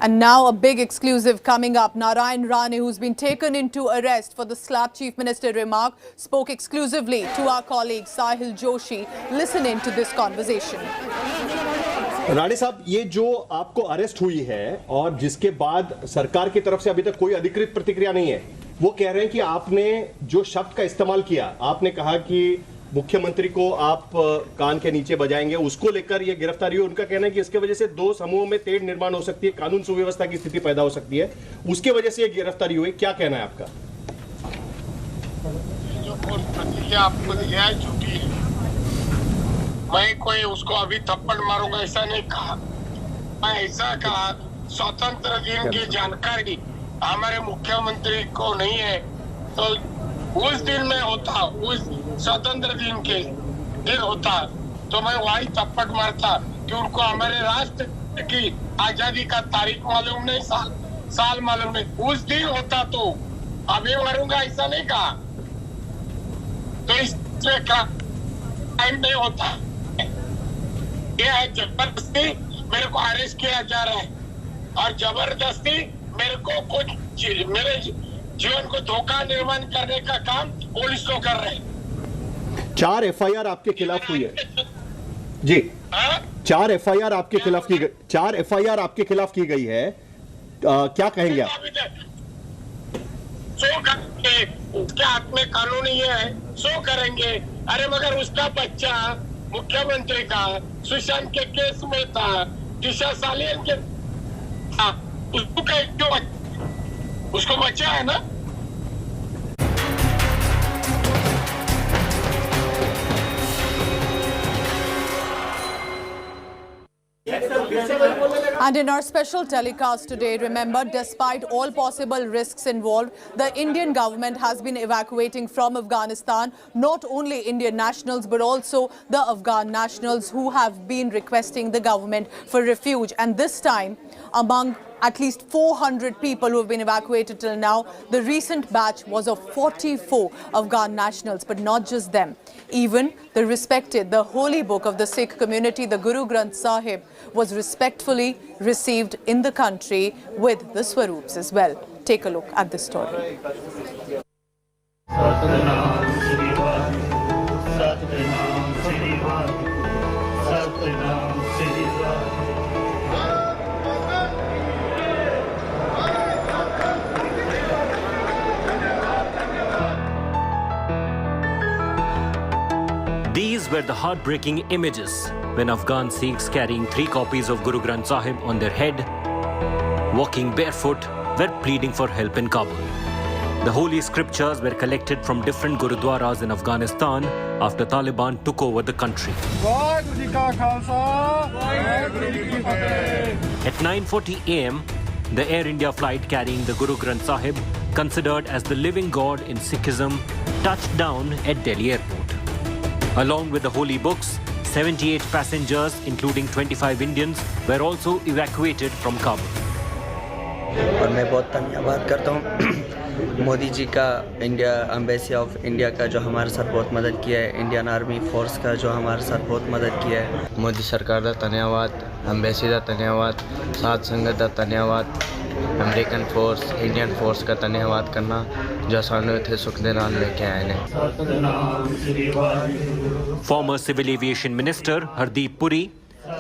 And now a big exclusive coming up. Narayan Rane, who's been taken into arrest for the slap Chief Minister remark, spoke exclusively to our colleague Sahil Joshi. Listen in to this conversation. Rane साहब, ये जो आपको arrest हुई है और जिसके बाद सरकार की तरफ से अभी तक कोई अधिकृत प्रतिक्रिया नहीं है, वो कह रहे हैं कि आपने जो शब्द का इस्तेमाल किया, आपने कहा कि मुख्यमंत्री को आप कान के नीचे बजाएंगे, उसको लेकर ये गिरफ्तारी हुई। उनका कहना है कि इसके वजह से दो समूहों में तेढ़ निर्माण हो सकती है, कानून सुव्यवस्था की स्थिति पैदा हो सकती है, उसके वजह से ये गिरफ्तारी हुई। क्या कहना है आपका? जो प्रतिक्रिया आपको दिया है झूठी है। मैं कोई उसको अभी थप्पड़ मारूंगा ऐसा नहीं कहा। मैं ऐसा कहा स्वतंत्र दिन की जानकारी हमारे मुख्यमंत्री को नहीं है, तो उस दिन में होता, उस स्वतंत्र दिन के दिन होता तो मैं वही थप्पड़ मारता कि उनको हमारे राष्ट्र की आजादी का तारीख मालूम नहीं, साल मालूम नहीं। उस दिन होता तो अभी मारूंगा ऐसा नहीं कहा। तो इसमें टाइम नहीं होता। यह है जबरदस्ती मेरे को अरेस्ट किया जा रहा है और जबरदस्ती मेरे को कुछ मेरे जीवन को धोखा निर्माण करने का काम पुलिस लोग कर रहे हैं। 4 FIR आपके खिलाफ हुई है जी। 4 FIR आपके खिलाफ की गई, 4 FIR आपके खिलाफ की गई है। क्या कहेंगे आप? सो करेंगे, उसके हाथ में कानूनी है, सो करेंगे। अरे मगर उसका बच्चा मुख्यमंत्री का सुशांत के केस में था, दिशा सालियन के था, उसको क्यों उसको बचा है ना? And in our special telecast today, remember, despite all possible risks involved, the Indian government has been evacuating from Afghanistan not only Indian nationals but also the Afghan nationals who have been requesting the government for refuge. And this time, among at least 400 people who have been evacuated till now, the recent batch was of 44 Afghan nationals, but not just them. Even the holy book of the Sikh community, the Guru Granth Sahib, was respectfully received in the country with the Swaroops as well. Take a look at this story. These were the heartbreaking images when Afghan Sikhs carrying 3 copies of Guru Granth Sahib on their head, walking barefoot, were pleading for help in Kabul. The holy scriptures were collected from different gurudwaras in Afghanistan after Taliban took over the country. At 9:40 AM, the Air India flight carrying the Guru Granth Sahib, considered as the living god in Sikhism, touched down at Delhi airport. Along with the holy books, 78 passengers, including 25 Indians, were also evacuated from Kabul. और मैं बहुत धन्यवाद करता हूँ मोदी जी का, India embassy of India का जो हमारे साथ बहुत मदद किया है, इंडियन आर्मी फोर्स का जो हमारे साथ बहुत मदद किया है। मोदी सरकार का धन्यवाद, एम्बेसी का धन्यवाद, साथ संगत का धन्यवाद, अमेरिकन फोर्स, इंडियन फोर्स का धन्यवाद करना जो सामने थे सुख दे नाम लेके आए ने। Former Civil Aviation Minister Hardeep Puri,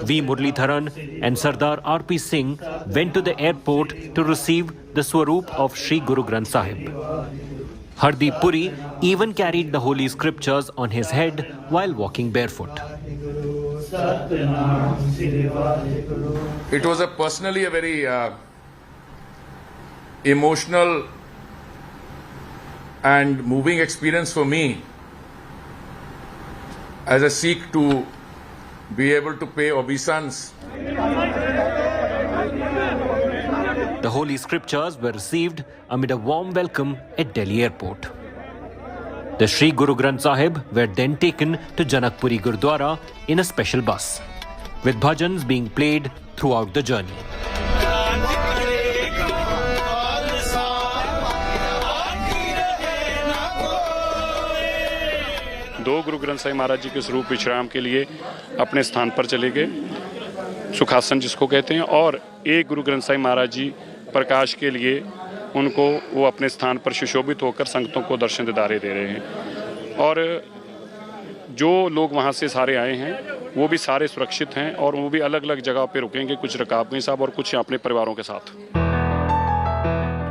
V. Muralidharan and Sardar R.P. Singh went to the airport to receive the Swaroop of Sri Guru Granth Sahib. Hardeep Puri even carried the holy scriptures on his head while walking barefoot. It was personally a very emotional and moving experience for me as a Sikh to be able to pay obeisance. The holy scriptures were received amid a warm welcome at Delhi airport. The Sri Guru Granth Sahib were then taken to Janakpuri Gurdwara in a special bus, with bhajans being played throughout the journey. दो गुरु ग्रंथ साहिब महाराज जी के स्वरूप विश्राम के लिए अपने स्थान पर चले गए। सुखासन जिसको कहते हैं, और एक गुरु ग्रंथ साहिब महाराज जी प्रकाश के लिए उनको वो अपने स्थान पर सुशोभित होकर संगतों को दर्शन दीदारे दे रहे हैं। और जो लोग वहाँ से सारे आए हैं वो भी सारे सुरक्षित हैं और वो भी अलग अलग जगह पे रुकेंगे, कुछ रकाबगंज साहब और कुछ अपने परिवारों के साथ।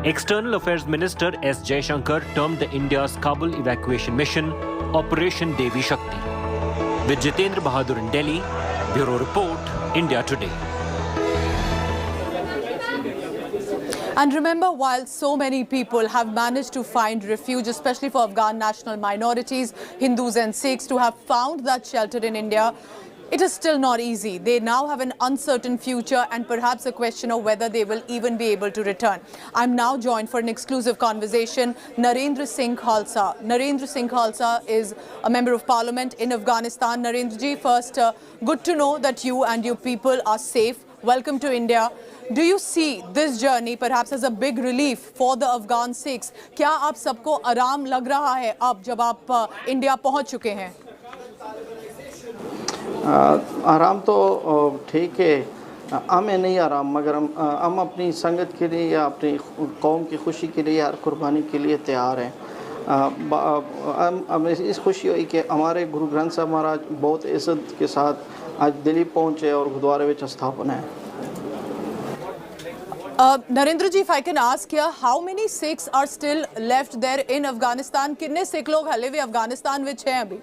External Affairs Minister S. Jaishankar termed the India's Kabul evacuation mission Operation Devi Shakti. With Jitendra Bahadur in Delhi, Bureau Report, India Today. And remember, while so many people have managed to find refuge, especially for Afghan national minorities, Hindus and Sikhs, to have found that shelter in India, it is still not easy. They now have an uncertain future and perhaps a question of whether they will even be able to return. I'm now joined for an exclusive conversation, Narendra Singh Khalsa. Narendra Singh Khalsa is a member of parliament in Afghanistan. Narendra ji, first, good to know that you and your people are safe. Welcome to India. Do you see this journey perhaps as a big relief for the Afghan Sikhs? क्या आप सबको आराम लग रहा है अब जब आप इंडिया पहुंच चुके हैं? आराम तो ठीक है, हमें नहीं आराम, मगर हम अपनी संगत के लिए या अपनी कौम की खुशी के लिए हर कुर्बानी के लिए तैयार हैं। हमें इस खुशी हुई कि हमारे गुरु ग्रंथ साहब महाराज बहुत इज्जत के साथ आज दिल्ली पहुँचे और गुरुद्वारे में स्थापना है। Narendra ji, if I can ask here, how many Sikhs are still left there in Afghanistan? कितने सिख लोग हले भी अफगानिस्तान विच हैं अभी?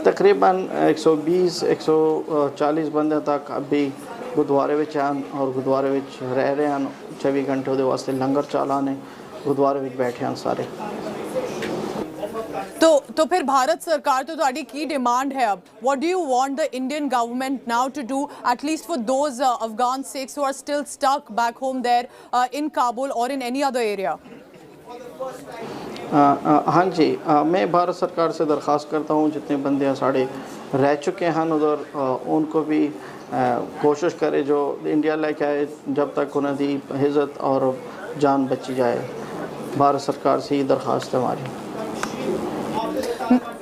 तकरीबन 120-140 बंदे तक अभी गुरुद्वारे विच हैं और गुरुद्वारे विच रह रहे हैं। 24 घंटे उहदे वास्ते लंगर चालाने गुरुद्वारे विच बैठे हैं सारे। तो फिर भारत सरकार तो ਤੁਹਾਡੀ की डिमांड है अब? What do you want the Indian government now to do, at least for those Afghan Sikhs who are still stuck back home there in Kabul or in any other area? हाँ जी, मैं भारत सरकार से दरख्वास्त करता हूँ जितने बंदे साढ़े रह चुके हैं उधर, उनको भी कोशिश करे जो इंडिया लेके आए जब तक उन्हें दी इज्जत और जान बची जाए। भारत सरकार से ही दरख्वास्त है हमारी।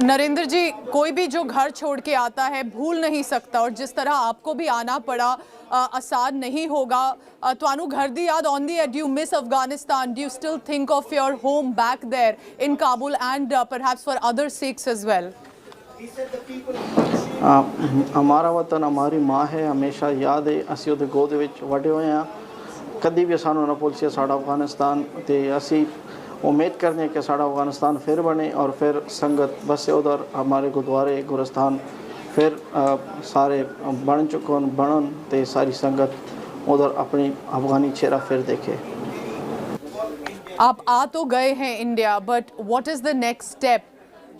नरेंद्र जी, कोई भी जो घर छोड़ के आता है भूल नहीं सकता, और जिस तरह आपको भी आना पड़ा आसान नहीं होगा। ਤੁਹਾਨੂੰ घर ਦੀ याद आਉਂਦੀ है? Do you miss Afghanistan? Do you still think of your home back there in Kabul and perhaps for other Sikhs as well? हमारा वतन हमारी माँ है, हमेशा याद है। असी उहदे गोद विच वड्डे होए हैं, कदी भी सानू ना भुल सी साडा अफगानिस्तान, ते असी उम्मीद करते हैं कि साडा अफगानिस्तान फिर बने और फिर संगत बसे उधर, हमारे गुरुद्वारे गुरस्तान फिर सारे बन चुके बनन ते सारी संगत उधर अपनी अफगानी चेहरा फिर देखे। आप आ तो गए हैं India, but what is the next step?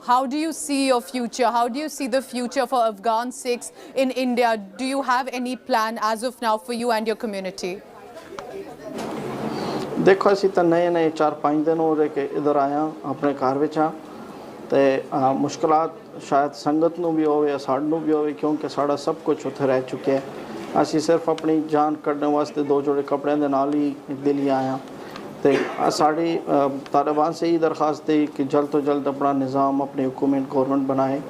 How do you see your future? How do you see the future for Afghan Sikhs in India? Do you have any plan as of now for you and your community? देखो असी तो नए 4-5 दिन हो रहे कि इधर आया अपने घर विच हाँ, तो मुश्किलात शायद संगत नूं भी होवे, साडू भी होवे, क्योंकि साड़ा सब कुछ उत्थे रह चुके हैं। असी सिर्फ अपनी जान कढ़ने वास्ते 2 जोड़े कपड़े दे नाल ही दिल्ली आया। तो साड़ी तालिबान से ही दरख्वास्त थी कि जल्द तो जल्द अपना निज़ाम, अपनी हुकूमत गवर्नमेंट बनाए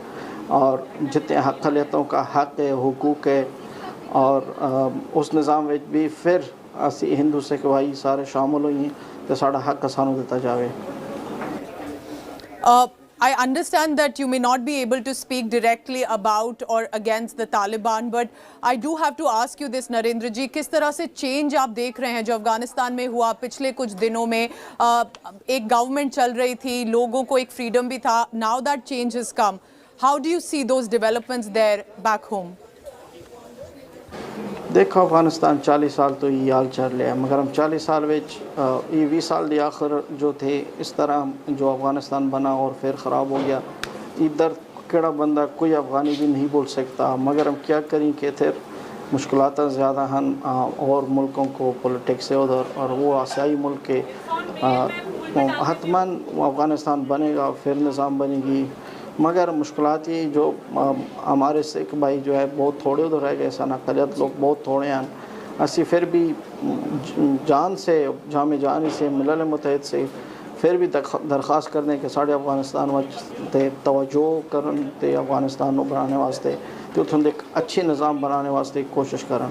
और जितने अक़लियतों का हक़ है, हुकूक है, और उस निज़ाम में भी फिर असी हिंदू सिख भाई सारे शामिल हुई तो साड़ा हक़ सानू दिता जाए। I understand that you may not be able to speak directly about or against the Taliban, but I do have to ask you this, Narendra ji, किस तरह से चेंज आप देख रहे हैं जो अफगानिस्तान में हुआ पिछले कुछ दिनों में? एक गवर्नमेंट चल रही थी, लोगों को एक फ्रीडम भी था, now that change has come. How do you see those developments there back home? देखो अफगानिस्तान 40 साल तो ये हाल चल रहा है, मगर हम 40 साल विच ये 20 साल के आखिर जो थे इस तरह जो अफगानिस्तान बना और फिर ख़राब हो गया। इधर केड़ा बंदा कोई अफगानी भी नहीं बोल सकता, मगर हम क्या करें कि फिर मुश्किलात ज़्यादा हैं और मुल्कों को पॉलिटिक्स है उधर, और वो आसियाई मुल्क के हतमन अफगानिस्तान बनेगा, फिर निज़ाम बनेगी। मगर मुश्किलात ये जो हमारे सिख भाई जो है बहुत थोड़े उधर रह गए, अक़लियत लोग बहुत थोड़े हैं। असी फिर भी जान से जामे जानी से मिलल मुत्तहिद से फिर भी दरख्वास्त करने कि साढ़े अफगानिस्तान वास्ते तवज्जो करन ते अफगानिस्तान को बनाने वास्ते ते उत्थों एक अच्छे निज़ाम बनाने वास्ते कोशिश करन।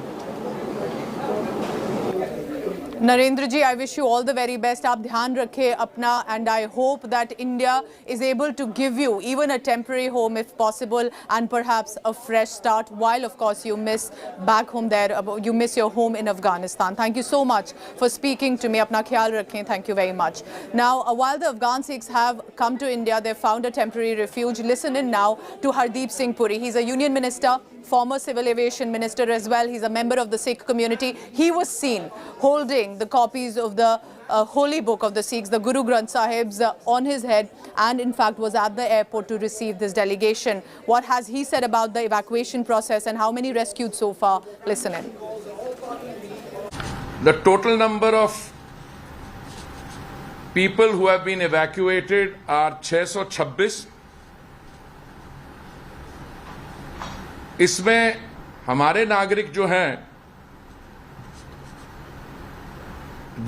नरेंद्र जी, I wish you all the very best. आप ध्यान रखें अपना, and I hope that India is able to give you even a temporary home if possible, and perhaps a fresh start. While of course you miss back home there, you miss your home in Afghanistan. Thank you so much for speaking to me. अपना ख्याल रखें. Thank you very much. Now, while the Afghan Sikhs have come to India, they found a temporary refuge. Listen in now to Hardeep Singh Puri. He's a union minister, former civil aviation minister as well. He's a member of the Sikh community. He was seen holding the copies of the holy book of the Sikhs, the Guru Granth Sahibs, on his head, and in fact was at the airport to receive this delegation. What has he said about the evacuation process and how many rescued so far? Listen in. The total number of people who have been evacuated are 626. इसमें हमारे नागरिक जो हैं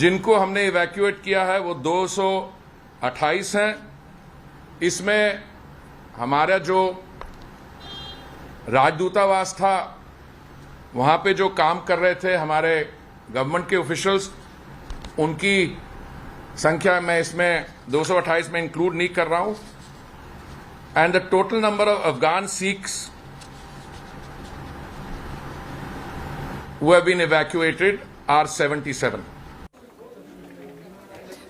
जिनको हमने evacuate किया है वो 228 हैं। इसमें हमारा जो राजदूतावास था वहाँ पे जो काम कर रहे थे हमारे गवर्नमेंट के ऑफिशियल्स, उनकी संख्या मैं इसमें 228 में इंक्लूड नहीं कर रहा हूँ। And the total number of Afghan Sikhs who have been evacuated are 77.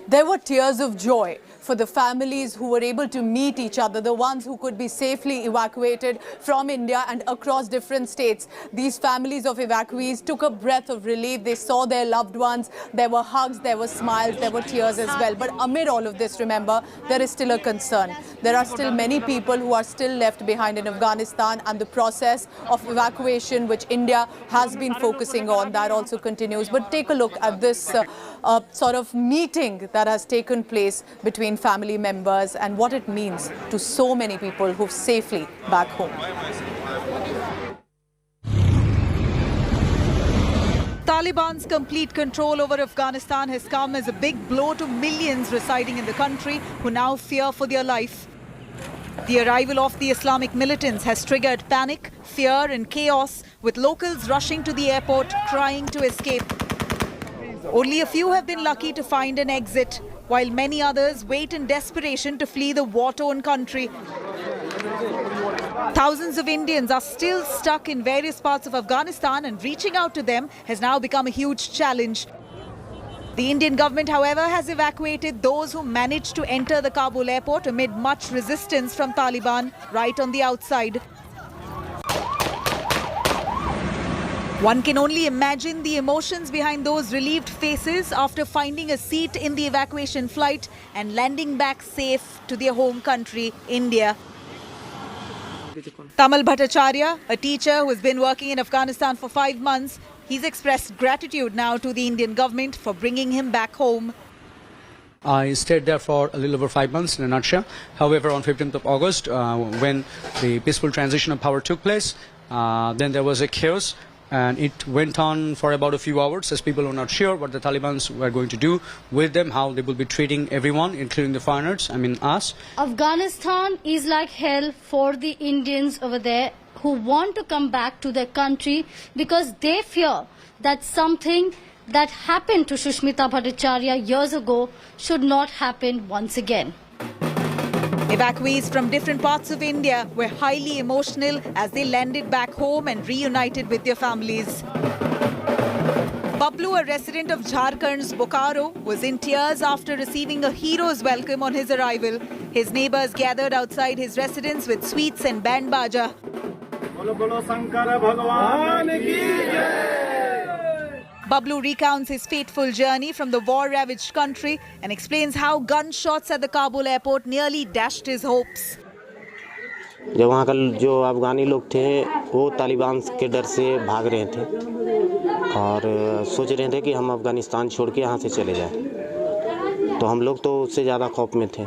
There were tears of joy for the families who were able to meet each other, the ones who could be safely evacuated from India and across different states. These families of evacuees took a breath of relief. They saw their loved ones. There were hugs, there were smiles, there were tears as well. But amid all of this, remember, there is still a concern. There are still many people who are still left behind in Afghanistan, and the process of evacuation, which India has been focusing on, that also continues. But take a look at this sort of meeting that has taken place between family members and what it means to so many people who've safely back home. Taliban's complete control over Afghanistan has come as a big blow to millions residing in the country who now fear for their life. The arrival of the Islamic militants has triggered panic, fear and chaos, with locals rushing to the airport trying to escape. Only a few have been lucky to find an exit, while many others wait in desperation to flee the war-torn country. Thousands of Indians are still stuck in various parts of Afghanistan, and reaching out to them has now become a huge challenge. The Indian government, however, has evacuated those who managed to enter the Kabul airport amid much resistance from Taliban right on the outside. One can only imagine the emotions behind those relieved faces after finding a seat in the evacuation flight and landing back safe to their home country, India. Tamal Bhattacharya, a teacher who has been working in Afghanistan for 5 months, he's expressed gratitude now to the Indian government for bringing him back home. I stayed there for a little over 5 months in a nutshell. However, on 15th of August, when the peaceful transition of power took place, then there was a chaos. And it went on for about a few hours as people were not sure what the Taliban were going to do with them, how they will be treating everyone, including the foreigners, I mean us. Afghanistan is like hell for the Indians over there who want to come back to their country because they fear that something that happened to Shushmita Bhattacharya years ago should not happen once again. Evacuees from different parts of India were highly emotional as they landed back home and reunited with their families. Bablu, a resident of Jharkhand's Bokaro, was in tears after receiving a hero's welcome on his arrival. His neighbors gathered outside his residence with sweets and band baja. Bablu recounts his fateful journey from the war-ravaged country and explains how gunshots at the Kabul airport nearly dashed his hopes. जब वहाँ का जो अफगानी लोग थे वो तालिबान के डर से भाग रहे थे और सोच रहे थे कि हम अफगानिस्तान छोड़ के यहाँ से चले जाएं। तो हम लोग तो उससे ज़्यादा खौफ में थे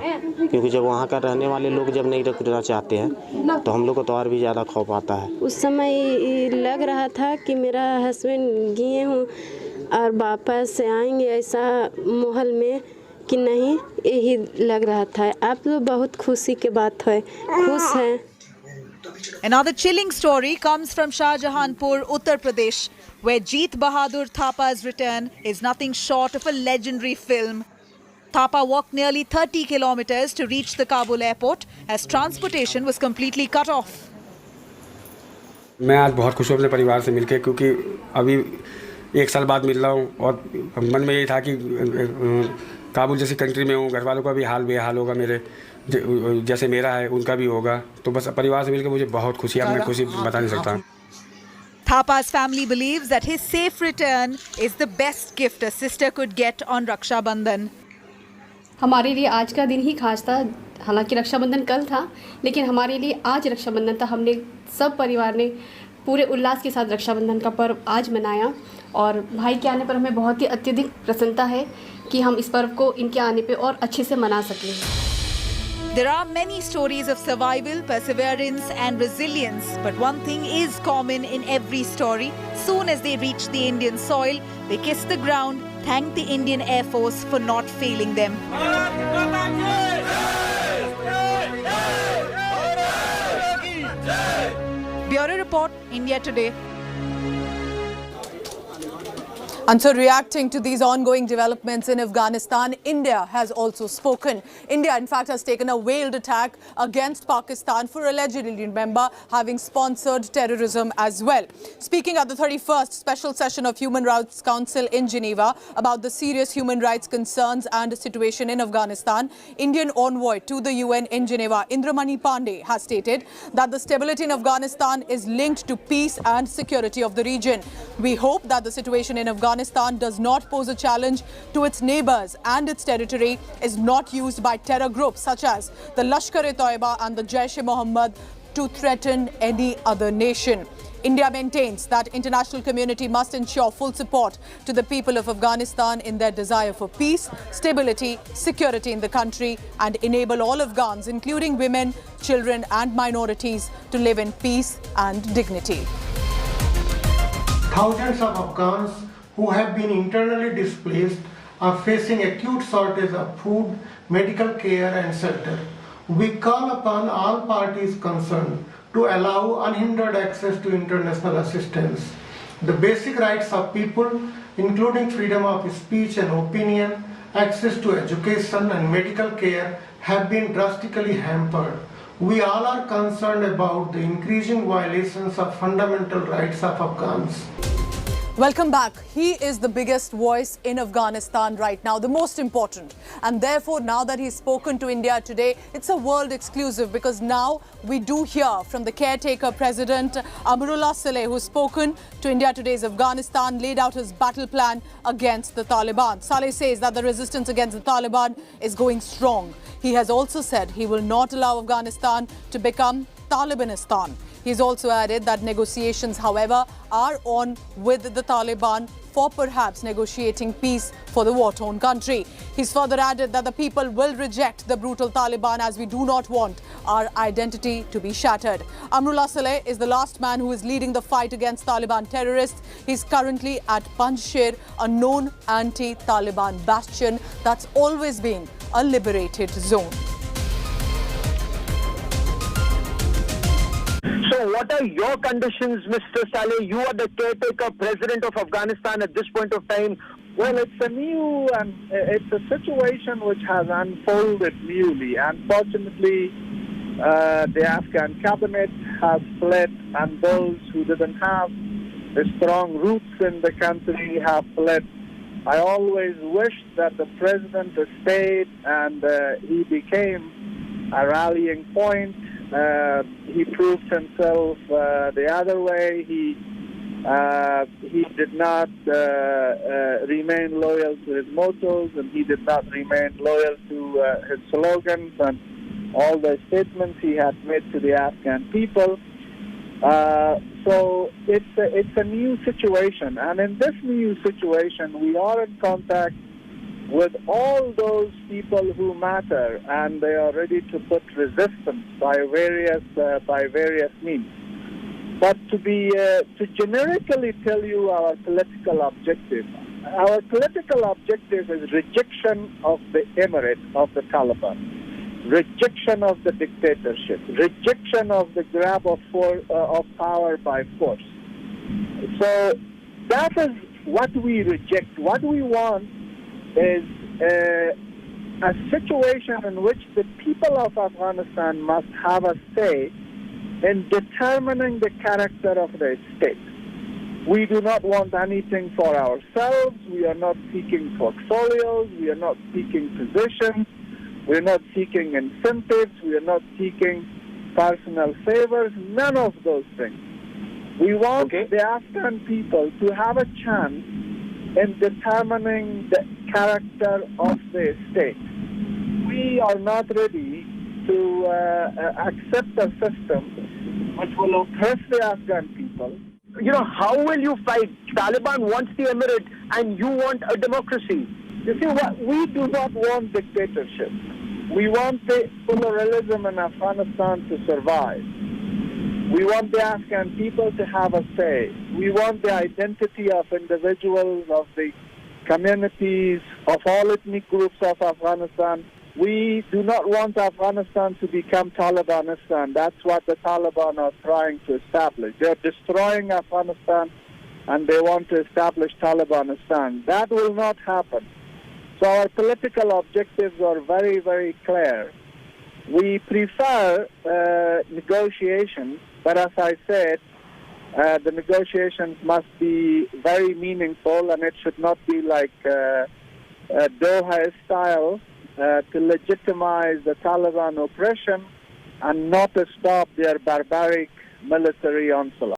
क्योंकि जब वहाँ का रहने वाले लोग जब नहीं रुकना चाहते हैं तो हम लोग को तो और भी ज़्यादा खौफ आता है। उस समय लग रहा था कि मेरा हस्बैंड गए हूँ और वापस आएंगे ऐसा माहौल में कि नहीं यही लग रहा था। आप तो बहुत खुशी की बात है, खुश हैं। Another chilling story comes from Shahjahanpur, Uttar Pradesh, where Jeet Bahadur Thapa's return is nothing short of a legendary film. Thapa walked nearly 30 kilometers to reach the Kabul airport as transportation was completely cut off. मैं आज बहुत खुश हूँ अपने परिवार से मिलकर, क्योंकि अभी 1 साल बाद मिल रहा हूँ और मन में यही था कि काबुल जैसी कंट्री में हूँ, घर वालों का भी हाल बेहाल होगा, मेरे जैसे मेरा है उनका भी होगा, तो बस परिवार से मिलकर मुझे बहुत खुशी है, मैं खुशी बता नहीं सकता। Thapa's family believes that his safe return is the best gift a sister could get on Raksha Bandhan. हमारे लिए आज का दिन ही खास था। हालांकि रक्षाबंधन कल था, लेकिन हमारे लिए आज रक्षाबंधन था। हमने सब परिवार ने पूरे उल्लास के साथ रक्षाबंधन का पर्व आज मनाया और भाई के आने पर हमें बहुत ही अत्यधिक प्रसन्नता है कि हम इस पर्व को इनके आने पे और अच्छे से मना सकें। There are many stories of survival, perseverance and resilience, but one thing is common in every story. Soon as they reach the Indian soil, they kiss the ground, thank the Indian Air Force for not failing them. Bureau Report, India Today. And so reacting to these ongoing developments in Afghanistan, India has also spoken. India, in fact, has taken a veiled attack against Pakistan for allegedly, remember, having sponsored terrorism as well. Speaking at the 31st special session of Human Rights Council in Geneva about the serious human rights concerns and situation in Afghanistan, Indian envoy to the UN in Geneva, Indramani Pandey, has stated that the stability in Afghanistan is linked to peace and security of the region. We hope that the situation in Afghanistan does not pose a challenge to its neighbors and its territory is not used by terror groups such as the Lashkar-e-Toiba and the Jaish-e-Mohammed to threaten any other nation. India maintains that international community must ensure full support to the people of Afghanistan in their desire for peace, stability, security in the country and enable all Afghans, including women, children and minorities, to live in peace and dignity. Thousands of Afghans who have been internally displaced are facing acute shortage of food, medical care and shelter. We call upon all parties concerned to allow unhindered access to international assistance. The basic rights of people, including freedom of speech and opinion, access to education and medical care, have been drastically hampered. We all are concerned about the increasing violations of fundamental rights of Afghans. Welcome back. He is the biggest voice in Afghanistan right now, the most important. And therefore, now that he's spoken to India today, it's a world exclusive because now we do hear from the caretaker president, Amrullah Saleh, who's spoken to India today's Afghanistan, laid out his battle plan against the Taliban. Saleh says that the resistance against the Taliban is going strong. He has also said he will not allow Afghanistan to become Talibanistan. He's also added that negotiations, however, are on with the Taliban for perhaps negotiating peace for the war-torn country. He's further added that the people will reject the brutal Taliban as we do not want our identity to be shattered. Amrullah Saleh is the last man who is leading the fight against Taliban terrorists. He's currently at Panjshir, a known anti-Taliban bastion that's always been a liberated zone. So what are your conditions, Mr. Saleh? You are the caretaker president of Afghanistan at this point of time. Well, it's a situation which has unfolded newly. Unfortunately, the Afghan cabinet has fled, and those who didn't have strong roots in the country have fled. I always wished that the president stayed and he became a rallying point. He proved himself the other way. He did not remain loyal to his mottos, and he did not remain loyal to his slogans and all the statements he had made to the Afghan people. So it's a new situation, and in this new situation, we are in contact with all those people who matter, and they are ready to put resistance by various means. But to generically tell you our political objective, our political objective is rejection of the emirate of the Taliban, rejection of the dictatorship, rejection of the grab of power by force. So that is what we reject. What we want is a situation in which the people of Afghanistan must have a say in determining the character of their state. We do not want anything for ourselves. We are not seeking portfolios. We are not seeking positions. We are not seeking incentives. We are not seeking personal favors. None of those things. We want the Afghan people to have a chance in determining the character of their state. We are not ready to accept a system which will oppress the Afghan people. You know, how will you fight? Taliban wants the emirate and you want a democracy. You see, what we do not want dictatorship. We want the pluralism in Afghanistan to survive. We want the Afghan people to have a say. We want the identity of individuals, of the communities, of all ethnic groups of Afghanistan. We do not want Afghanistan to become Talibanistan. That's what the Taliban are trying to establish. They're destroying Afghanistan and they want to establish Talibanistan. That will not happen. So our political objectives are very, very clear. We prefer negotiations, but as I said, the negotiations must be very meaningful and it should not be like Doha style to legitimize the Taliban oppression and not to stop their barbaric military onslaught.